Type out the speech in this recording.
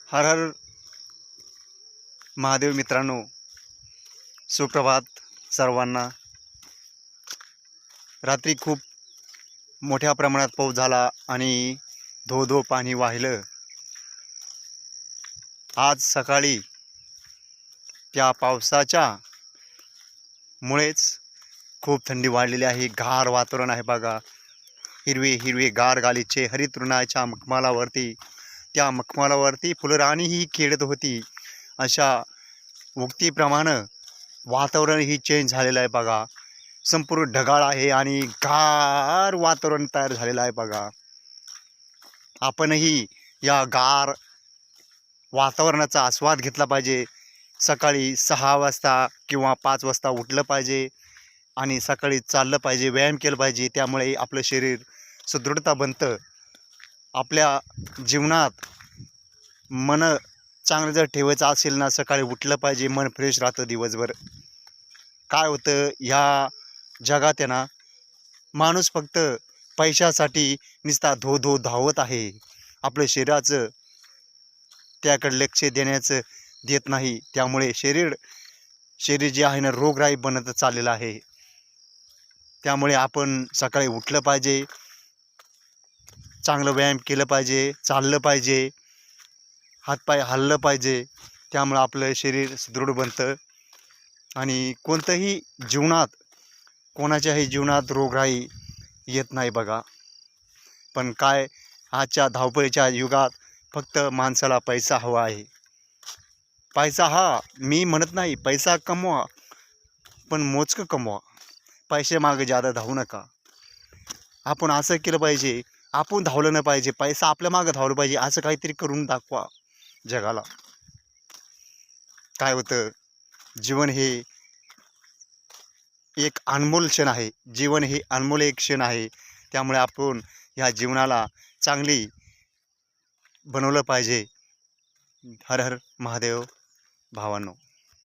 हर हर महादेव मित्रांनो, सुप्रभात सर्वांना। रात्री खूप मोठ्या प्रमाणात पाऊस झाला आणि धो धो पाणी वाहिलं। आज सकाळी त्या पावसाच्या मुळेच खूप थंडी वाढलेली आहे। गार वातावरण आहे बघा। हिरवे हिरवे गार गालीचे हरितृणाच्या मखमालावरती, त्या मखमालावरती फुलराणीही खेळत होती। अशा उक्तीप्रमाणे वातावरण ही चेंज झालेलं आहे बघा। संपूर्ण ढगाळ आहे आणि गार वातावरण तयार झालेलं आहे बघा। आपणही या गार वातावरणाचा आस्वाद घेतला पाहिजे। सकाळी 6 वाजता किंवा 5 वाजता उठलं पाहिजे आणि सकाळी चाललं पाहिजे, व्यायाम केलं पाहिजे। त्यामुळे आपलं शरीर सुदृढता बनतं। आपल्या जीवनात मन चांगलं जर ठेवायचं असेल ना, सकाळी उठलं पाहिजे, मन फ्रेश राहतं दिवसभर। काय होतं ह्या जगात आहे ना, माणूस फक्त पैशासाठी नुसता धो धो धावत आहे। आपल्या शरीराचं त्याकडे लक्ष देत नाही। त्यामुळे शरीर जे आहे ना, रोगराई बनत चाललेलं आहे। त्यामुळे आपण सकाळी उठलं पाहिजे, चांगलं व्यायाम केलं पाहिजे, चाललं पाहिजे, हातपाय हललं पाहिजे। त्यामुळे आपलं शरीर सुदृढ बनतं आणि कोणाच्याही जीवनात रोगराई येत नाही बघा। पण काय, आजच्या धावपळीच्या युगात फक्त माणसाला पैसा हवा आहे। पैसा हा मी म्हणत नाही, पैसा कमवा, पण मोजकं कमवा। पैसे मागे जादा धावू नका। आपण असं केलं पाहिजे, आपण धावलं नाही पाहिजे, पैसा आपल्या मागे धावलं पाहिजे। असं काहीतरी करून दाखवा जगाला। काय होतं, जीवन हे एक अनमोल क्षण आहे। जीवन हे अनमोल एक क्षण आहे। त्यामुळे आपण ह्या जीवनाला चांगली बनवलं पाहिजे। हर हर महादेव भावांनो।